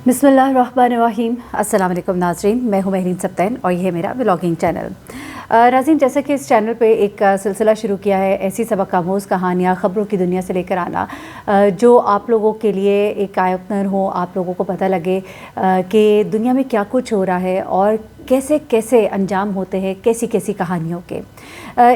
बिस्मिल्लाहिर्रहमानिर्रहीम। अस्सलाम वालेकुम नाज़रीन, मैं हूँ महरीन सब्तैन और ये है मेरा व्लॉगिंग चैनल। नाज़रीन, जैसा कि इस चैनल पे एक सिलसिला शुरू किया है ऐसी सबक आमोज़ कहानियाँ ख़बरों की दुनिया से लेकर आना, जो आप लोगों के लिए एक आई ओपनर हो, आप लोगों को पता लगे कि दुनिया में क्या कुछ हो रहा है और कैसे कैसे अंजाम होते हैं कैसी कैसी कहानियों के।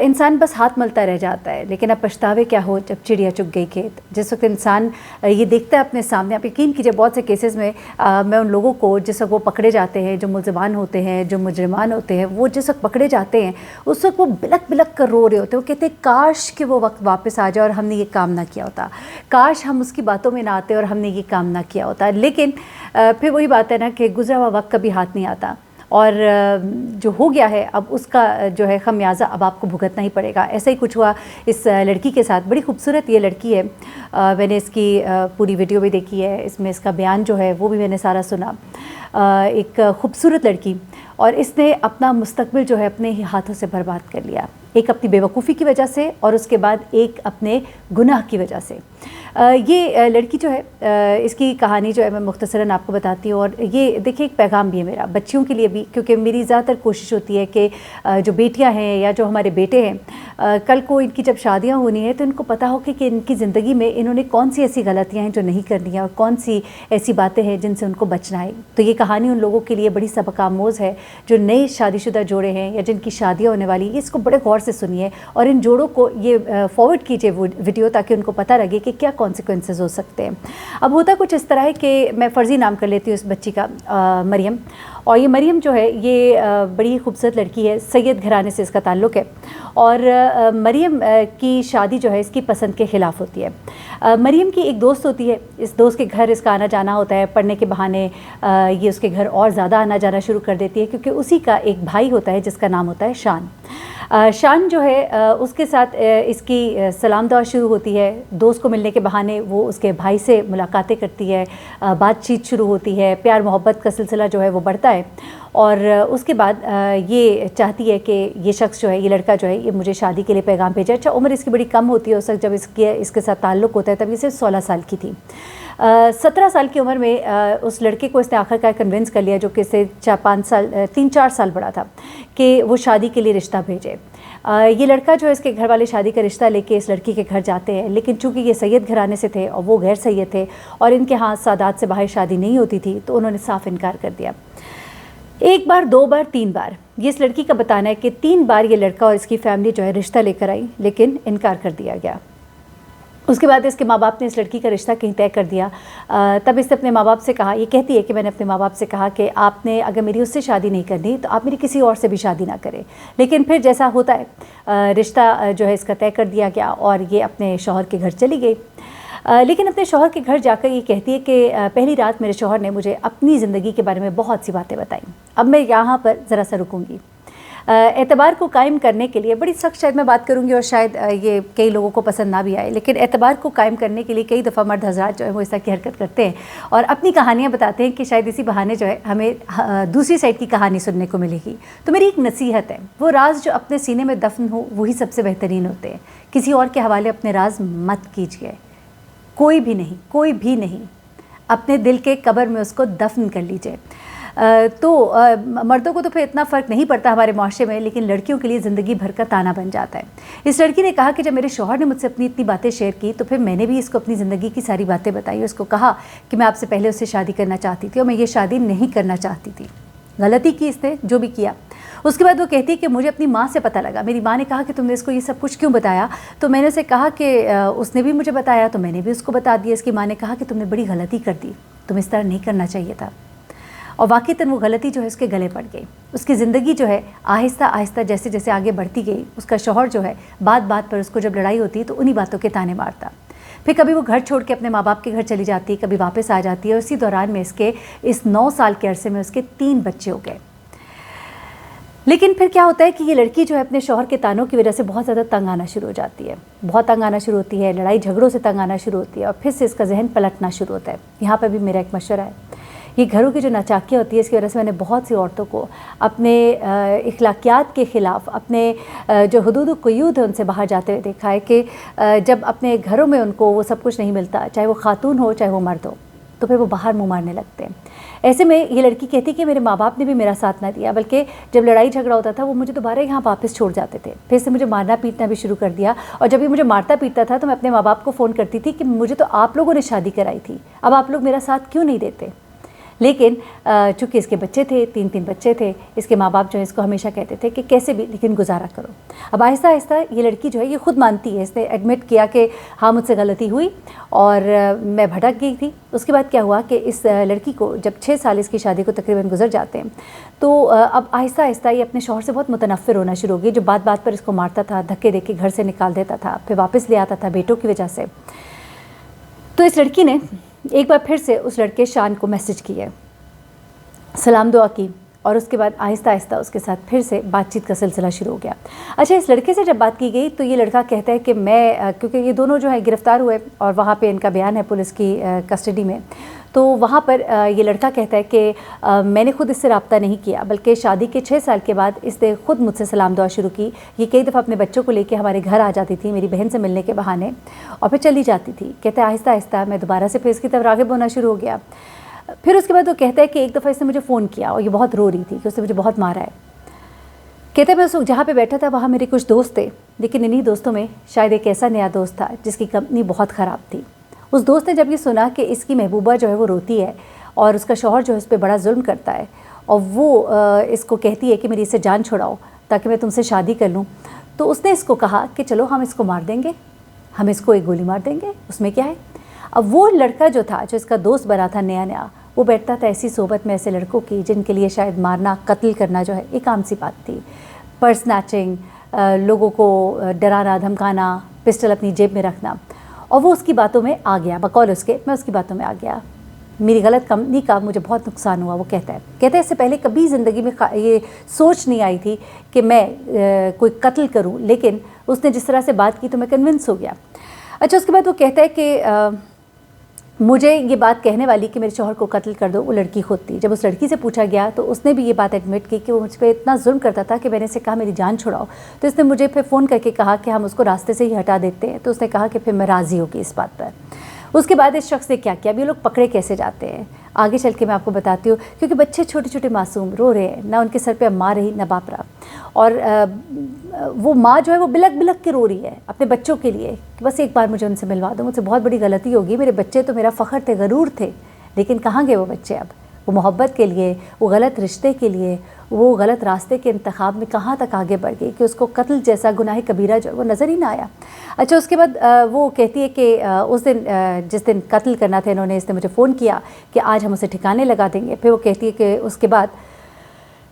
इंसान बस हाथ मलता रह जाता है, लेकिन अब पछतावे क्या हो जब चिड़िया चुग गई खेत। जिस वक्त इंसान ये देखता है अपने सामने, आप यकीन कीजिए बहुत से केसेस में मैं उन लोगों को जिस वक्त वो पकड़े जाते हैं, जो मुल्ज़िमान होते हैं, जो मुजरिमान होते हैं, वो जिस वक्त पकड़े जाते हैं उस वक्त वो बिलक बिलक कर रो रहे होते हैं। वो कहते हैं काश कि वो वक्त वापस आ जाए और हमने ये काम ना किया होता, काश हम उसकी बातों में ना आते और हमने ये काम ना किया होता। लेकिन फिर वही बात है ना कि गुजरा हुआ वक्त कभी हाथ नहीं आता, और जो हो गया है अब उसका जो है खमियाजा अब आपको भुगतना ही पड़ेगा। ऐसा ही कुछ हुआ इस लड़की के साथ। बड़ी खूबसूरत ये लड़की है, मैंने इसकी पूरी वीडियो भी देखी है, इसमें इसका बयान जो है वो भी मैंने सारा सुना। एक खूबसूरत लड़की, और इसने अपना मुस्तकबिल जो है अपने ही हाथों से बर्बाद कर लिया, एक अपनी बेवकूफ़ी की वजह से और उसके बाद एक अपने गुनाह की वजह से। ये लड़की जो है, इसकी कहानी जो है मैं मुख्तसरन आपको बताती हूँ। और ये देखिए एक पैगाम भी है मेरा बच्चियों के लिए भी, क्योंकि मेरी ज़्यादातर कोशिश होती है कि जो बेटियां हैं या जो हमारे बेटे हैं, कल को इनकी जब शादियां होनी है तो इनको पता हो कि इनकी ज़िंदगी में इन्होंने कौन सी ऐसी गलतियाँ हैं जो नहीं करनी है और कौन सी ऐसी बातें हैं जिनसे उनको बचना है। तो ये कहानी उन लोगों के लिए बड़ी सबक आमोज़ है जो नए शादीशुदा जोड़े हैं या जिनकी शादियाँ होने वाली है। इसको बड़े गौर से सुनिए और इन जोड़ों को ये फॉरवर्ड कीजिए वो वीडियो, ताकि उनको पता लगे कि क्या कॉन्सिक्वेंसेस हो सकते हैं। अब होता कुछ इस तरह है कि मैं फ़र्ज़ी नाम कर लेती हूँ इस बच्ची का, मरियम। और ये मरियम जो है ये बड़ी खूबसूरत लड़की है, सैयद घराने से इसका ताल्लुक़ है। और मरियम की शादी जो है इसकी पसंद के ख़िलाफ़ होती है। मरियम की एक दोस्त होती है, इस दोस्त के घर इसका आना जाना होता है। पढ़ने के बहाने ये उसके घर और ज़्यादा आना जाना शुरू कर देती है, क्योंकि उसी का एक भाई होता है जिसका नाम होता है शान। शान जो है उसके साथ इसकी सलाम दुआ शुरू होती है। दोस्त को मिलने के बहाने वो उसके भाई से मुलाकातें करती है, बातचीत शुरू होती है, प्यार मोहब्बत का सिलसिला जो है वो बढ़ता है। और उसके बाद ये चाहती है कि ये शख्स जो है, ये लड़का जो है, ये मुझे शादी के लिए पैगाम भेजे। अच्छा, उम्र इसकी बड़ी कम होती है उस वक्त जब इसके साथ ताल्लुक़ होता है, तब ये सिर्फ 16 साल की थी। 17 साल की उम्र में उस लड़के को इसने आखिरकार कन्विंस कर लिया, जो कि इससे 3-4 साल बड़ा था, कि वो शादी के लिए रिश्ता भेजे। ये लड़का जो है, इसके घर वाले शादी का रिश्ता लेके इस लड़की के घर जाते हैं, लेकिन चूंकि ये सैयद घराने से थे और वो गैर सैयद थे और इनके यहाँ सादात से बाहर शादी नहीं होती थी, तो उन्होंने साफ इनकार कर दिया। एक बार, दो बार, 3 बार, ये इस लड़की का बताना है कि 3 बार ये लड़का और इसकी फैमिली जो है रिश्ता लेकर आई, लेकिन इनकार कर दिया गया। उसके बाद इसके माँ बाप ने इस लड़की का रिश्ता कहीं तय कर दिया। तब इसने अपने माँ बाप से कहा, ये कहती है कि मैंने अपने माँ बाप से कहा कि आपने अगर मेरी उससे शादी नहीं करनी तो आप मेरी किसी और से भी शादी ना करें। लेकिन फिर जैसा होता है रिश्ता जो है इसका तय कर दिया गया और ये अपने शौहर के घर चली गई। लेकिन अपने शौहर के घर जाकर ये कहती है कि पहली रात मेरे शौहर ने मुझे अपनी ज़िंदगी के बारे में बहुत सी बातें बताई। अब मैं यहाँ पर ज़रा सा रुकूंगी। एतबार को कायम करने के लिए बड़ी सख्त शायद मैं बात करूंगी और शायद ये कई लोगों को पसंद ना भी आए, लेकिन एतबार को कायम करने के लिए कई दफ़ा मर्द हज़रात जो है वो इस तरह की हरकत करते हैं और अपनी कहानियाँ बताते हैं कि शायद इसी बहाने जो है हमें दूसरी साइड की कहानी सुनने को मिलेगी। तो मेरी एक नसीहत है, वो राज जो अपने सीने में दफन हो वही सबसे बेहतरीन होते हैं। किसी और के हवाले अपने राज मत कीजिए, कोई भी नहीं, अपने दिल के कब्र में उसको दफन कर लीजिए। तो मर्दों को तो फिर इतना फ़र्क नहीं पड़ता हमारे माशरे में, लेकिन लड़कियों के लिए ज़िंदगी भर का ताना बन जाता है। इस लड़की ने कहा कि जब मेरे शौहर ने मुझसे अपनी इतनी बातें शेयर की तो फिर मैंने भी इसको अपनी ज़िंदगी की सारी बातें बताई। उसको कहा कि मैं आपसे पहले उससे शादी करना चाहती थी और मैं ये शादी नहीं करना चाहती थी। गलती की इसने, जो भी किया। उसके बाद वो कहती है कि मुझे अपनी माँ से पता लगा, मेरी माँ ने कहा कि तुमने इसको ये सब कुछ क्यों बताया, तो मैंने उसे कहा कि उसने भी मुझे बताया तो मैंने भी उसको बता दिया। इसकी माँ ने कहा कि तुमने बड़ी गलती कर दी, तुम इस तरह नहीं करना चाहिए था। और वाक़ईतन वो गलती जो है उसके गले पड़ गई। उसकी ज़िंदगी जो है आहिस्ता आहिस्ता जैसे जैसे आगे बढ़ती गई, उसका शौहर जो है बात बात पर उसको जब लड़ाई होती तो उन्हीं बातों के ताने मारता। फिर कभी वो घर छोड़ के अपने माँ बाप के घर चली जाती, कभी वापस आ जाती है। और इसी दौरान में इस 9 साल के अरसे में उसके 3 बच्चे हो गए। लेकिन फिर क्या होता है कि ये लड़की जो है अपने शौहर के तानों की वजह से बहुत ज़्यादा तंग आना शुरू हो जाती है, बहुत तंग आना शुरू होती है, लड़ाई झगड़ों से तंग आना शुरू होती है और फिर से इसका जहन पलटना शुरू होता है। यहाँ पर भी मेरा एक मशवरा है, ये घरों की जो नाचाकियाँ होती है इसकी वजह से मैंने बहुत सी औरतों को अपने इखलाकियात के ख़िलाफ़, अपने जो हुदूद क़ुयूद है उनसे बाहर जाते हुए देखा है कि जब अपने घरों में उनको वो सब कुछ नहीं मिलता, चाहे वो ख़ातून हो चाहे वो मर्द हो, तो फिर वो बाहर मुँह मारने लगते हैं। ऐसे में ये लड़की कहती कि मेरे माँ बाप ने भी मेरा साथ ना दिया, बल्कि जब लड़ाई झगड़ा होता था वो मुझे दोबारा यहाँ वापस छोड़ जाते थे। फिर से मुझे मारना पीटना भी शुरू कर दिया, और जब ये मुझे मारता पीटता था तो मैं अपने माँ बाप को फ़ोन करती थी कि मुझे तो आप लोगों ने शादी कराई थी, अब आप लोग मेरा साथ क्यों नहीं देते। लेकिन चूँकि इसके बच्चे थे, 3 बच्चे थे, इसके माँ बाप जो है इसको हमेशा कहते थे कि कैसे भी लेकिन गुजारा करो। अब आहिस्ता आहिस्ता ये लड़की जो है ये खुद मानती है, इसने एडमिट किया कि हाँ मुझसे गलती हुई और मैं भटक गई थी। उसके बाद क्या हुआ कि इस लड़की को जब 6 साल इसकी शादी को तकरीबन गुजर जाते हैं तो अब आहिस्ता आहिस्ता ये अपने शौहर से बहुत मुतनफ़िर होना शुरू हो गई, जो बात बात पर इसको मारता था, धक्के दे के घर से निकाल देता था, फिर वापस ले आता था बेटों की वजह से। तो इस लड़की ने एक बार फिर से उस लड़के शान को मैसेज किया, सलाम दुआ की, और उसके बाद आहिस्ता आहिस्ता उसके साथ फिर से बातचीत का सिलसिला शुरू हो गया। अच्छा, इस लड़के से जब बात की गई तो ये लड़का कहता है कि मैं क्योंकि ये दोनों जो है गिरफ़्तार हुए और वहाँ पे इनका बयान है पुलिस की कस्टडी में, तो वहाँ पर ये लड़का कहता है कि मैंने खुद इससे रब्ता नहीं किया, बल्कि शादी के 6 साल के बाद इसने खुद मुझसे सलाम दुआ शुरू की। ये कई दफ़ा अपने बच्चों को लेके हमारे घर आ जाती थी मेरी बहन से मिलने के बहाने, और फिर चली जाती थी। कहते हैं आहिस्ता आहिस्ता मैं दोबारा से फिर इसकी तरफ राग़िब होना शुरू हो गया। फिर उसके बाद वो कहता है कि एक दफ़ा इसने मुझे फ़ोन किया और ये बहुत रो रही थी कि उसने मुझे बहुत मारा है। कहते हैं मैं उस वक्त जहाँ पे बैठा था वहाँ मेरे कुछ दोस्त थे, लेकिन इन्हीं दोस्तों में शायद एक ऐसा नया दोस्त था जिसकी कंपनी बहुत ख़राब थी। उस दोस्त ने जब ये सुना कि इसकी महबूबा जो है वो रोती है और उसका शौहर जो है उस पर बड़ा जुल्म करता है, और वो इसको कहती है कि मेरी इससे जान छुड़ाओ ताकि मैं तुमसे शादी कर लूँ, तो उसने इसको कहा कि चलो हम इसको मार देंगे, हम इसको एक गोली मार देंगे, उसमें क्या है। अब वो लड़का जो था, जो इसका दोस्त बना था नया नया, वो बैठता था ऐसी सोबत में ऐसे लड़कों की जिनके लिए शायद मारना, कत्ल करना जो है एक आम सी बात थी। पर्स स्नैचिंग, लोगों को डराना धमकाना, पिस्टल अपनी जेब में रखना, और वो उसकी बातों में आ गया। बकौल उसके मैं उसकी बातों में आ गया, मेरी गलत कंपनी का मुझे बहुत नुकसान हुआ। वो कहता है इससे पहले कभी ज़िंदगी में ये सोच नहीं आई थी कि मैं कोई कत्ल करूं, लेकिन उसने जिस तरह से बात की तो मैं कन्विंस हो गया। अच्छा, उसके बाद वो कहता है कि मुझे ये बात कहने वाली कि मेरे शौहर को कत्ल कर दो वो लड़की खुद थी। जब उस लड़की से पूछा गया तो उसने भी ये बात एडमिट की कि वो मुझ पर इतना जुल्म करता था कि मैंने इसे कहा मेरी जान छुड़ाओ, तो इसने मुझे फिर फ़ोन करके कहा कि हम उसको रास्ते से ही हटा देते हैं। तो उसने कहा कि फिर मैं राज़ी होगी इस बात पर। उसके बाद इस शख्स ने क्या किया, अब ये लोग पकड़े कैसे जाते हैं आगे चल के मैं आपको बताती हूँ, क्योंकि बच्चे छोटे छोटे मासूम रो रहे हैं, ना उनके सर पे अब माँ रही ना बाप रहा, और वो माँ जो है वो बिलक बिलक के रो रही है अपने बच्चों के लिए कि बस एक बार मुझे उनसे मिलवा दो, मुझसे बहुत बड़ी गलती होगी, मेरे बच्चे तो मेरा फ़ख्र थे, गरूर थे, लेकिन कहाँ गए वो बच्चे अब। वो मोहब्बत के लिए, वो गलत रिश्ते के लिए, वो गलत रास्ते के इंतखाब में कहाँ तक आगे बढ़ गई कि उसको कत्ल जैसा गुनाह कबीरा जो वो नज़र ही ना आया। अच्छा, उसके बाद वो कहती है कि उस दिन जिस दिन कत्ल करना था इन्होंने, इसने मुझे फ़ोन किया कि आज हम उसे ठिकाने लगा देंगे। फिर वो कहती है कि उसके बाद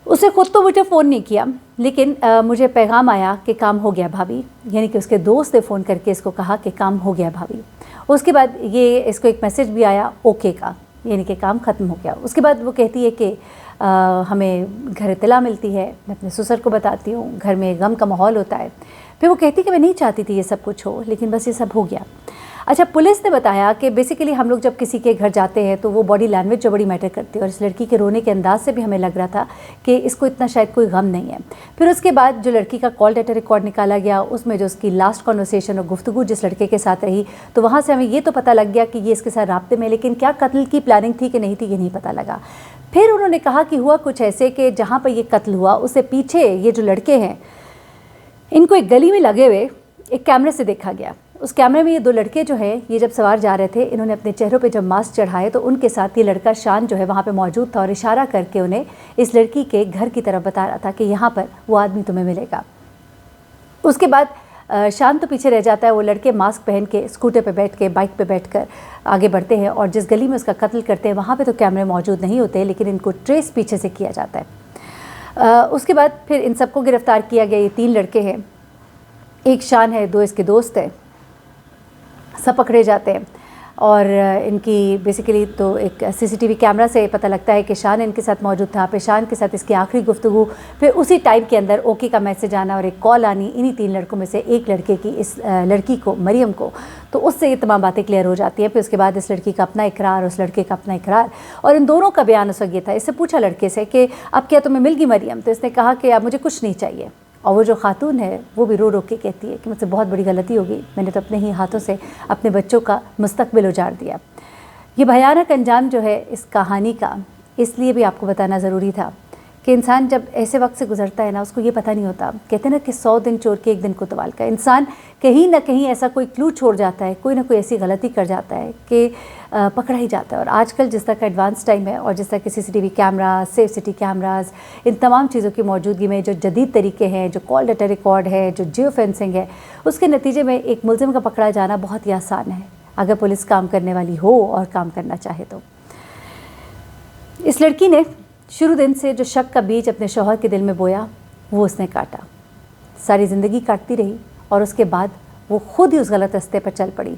उसने ख़ुद तो मुझे फ़ोन नहीं किया, लेकिन मुझे पैगाम आया कि काम हो गया भाभी, यानी कि उसके दोस्त ने फ़ोन करके इसको कहा कि काम हो गया भाभी। उसके बाद ये इसको एक मैसेज भी आया ओके का, यानी कि काम ख़त्म हो गया। उसके बाद वो कहती है कि हमें घर इत्तला मिलती है, मैं अपने ससुर को बताती हूँ, घर में गम का माहौल होता है। फिर वो कहती कि मैं नहीं चाहती थी ये सब कुछ हो, लेकिन बस ये सब हो गया। अच्छा, पुलिस ने बताया कि बेसिकली हम लोग जब किसी के घर जाते हैं तो वो बॉडी लैंग्वेज जो बड़ी मैटर करती है, और इस लड़की के रोने के अंदाज से भी हमें लग रहा था कि इसको इतना शायद कोई गम नहीं है। फिर उसके बाद जो लड़की का कॉल डाटा रिकॉर्ड निकाला गया, उसमें जो उसकी लास्ट कॉन्वर्सेशन और गुफ्तगू जिस लड़के के साथ रही, तो वहाँ से हमें ये तो पता लग गया कि ये इसके साथ राब्ते में, लेकिन क्या कत्ल की प्लानिंग थी कि नहीं थी ये नहीं पता लगा। फिर उन्होंने कहा कि हुआ कुछ ऐसे कि जहाँ पर ये कत्ल हुआ उससे पीछे ये जो लड़के हैं इनको एक गली में लगे हुए एक कैमरे से देखा गया। उस कैमरे में ये 2 लड़के जो हैं, ये जब सवार जा रहे थे, इन्होंने अपने चेहरों पे जब मास्क चढ़ाए तो उनके साथ ये लड़का शान जो है वहाँ पे मौजूद था और इशारा करके उन्हें इस लड़की के घर की तरफ बता रहा था कि यहाँ पर वो आदमी तुम्हें मिलेगा। उसके बाद शान तो पीछे रह जाता है, वो लड़के मास्क पहन के स्कूटर पे बैठ के, बाइक पे बैठकर आगे बढ़ते हैं, और जिस गली में उसका कत्ल करते हैं वहाँ पे तो कैमरे मौजूद नहीं होते, लेकिन इनको ट्रेस पीछे से किया जाता है। उसके बाद फिर इन सबको गिरफ़्तार किया गया। ये 3 लड़के हैं, एक शान है, 2 इसके दोस्त हैं, सब पकड़े जाते हैं। और इनकी बेसिकली तो एक सीसीटीवी कैमरा से पता लगता है कि शान इनके साथ मौजूद था। फिर शान के साथ इसकी आखिरी गुफ्तगू, फिर उसी टाइम के अंदर ओके का मैसेज आना और एक कॉल आनी इन्हीं 3 लड़कों में से एक लड़के की, इस लड़की को, मरियम को, तो उससे ये तमाम बातें क्लियर हो जाती हैं। फिर उसके बाद इस लड़की का अपना इकरार, उस लड़के का अपना इकरार, और इन दोनों का बयान उस वक्त ये था। इससे पूछा लड़के से कि अब क्या तुम्हें मिल गई मरियम, तो इसने कहा कि अब मुझे कुछ नहीं चाहिए। और वो जो खातून है वो भी रो रो के कहती है कि मुझसे बहुत बड़ी गलती होगी, मैंने तो अपने ही हाथों से अपने बच्चों का मुस्तकबिल उजाड़ दिया। ये भयानक अंजाम जो है इस कहानी का, اس لیے بھی آپ کو بتانا ضروری تھا کہ انسان جب ایسے وقت سے گزرتا ہے نا، اس کو یہ پتہ نہیں ہوتا. کہتے ہیں نا کہ 100 دن چور کے ایک دن کوتوال کا. انسان کہیں نہ کہیں ایسا کوئی کلو چھوڑ جاتا ہے، کوئی نہ کوئی ایسی غلطی کر جاتا ہے کہ پکڑا ہی جاتا ہے. اور آج کل جس طرح کا ایڈوانس ٹائم ہے اور جس طرح کے CCTV cameras, safe city cameras, ان تمام چیزوں کی موجودگی میں جو جدید طریقے ہیں، جو کال ڈیٹا ریکارڈ ہے، جو جیو فینسنگ ہے، اس کے نتیجے میں ایک ملزم کا پکڑا جانا بہت ہی آسان ہے اگر پولیس کام کرنے والی ہو اور کام کرنا چاہے تو. اس لڑکی نے شروع دن سے جو شک کا بیج اپنے شوہر کے دل میں بویا وہ اس نے کاٹا. ساری زندگی کاٹتی رہی اور اس کے بعد وہ خود ہی اس غلط راستے پر چل پڑی.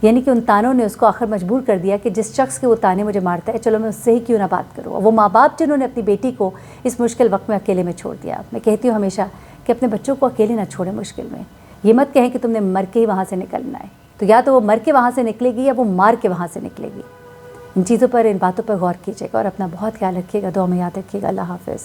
یعنی کہ ان تانوں نے اس کو آخر مجبور کر دیا کہ جس شخص کے وہ تانے مجھے مارتا ہے، چلو میں اس سے ہی کیوں نہ بات کروں. اور وہ ماں باپ جنہوں نے اپنی بیٹی کو اس مشکل وقت میں اکیلے میں چھوڑ دیا. میں کہتی ہوں ہمیشہ کہ اپنے بچوں کو اکیلے نہ چھوڑیں مشکل میں. یہ مت کہیں کہ تم نے مر کے ہی وہاں سے نکلنا ہے، تو یا تو وہ مر کے وہاں سے نکلے گی یا وہ مار کے وہاں سے نکلے گی. ان چیزوں پر، ان باتوں پر غور کیجیے گا اور اپنا بہت خیال رکھیے گا. دعا میں یاد رکھیے گا. اللہ حافظ.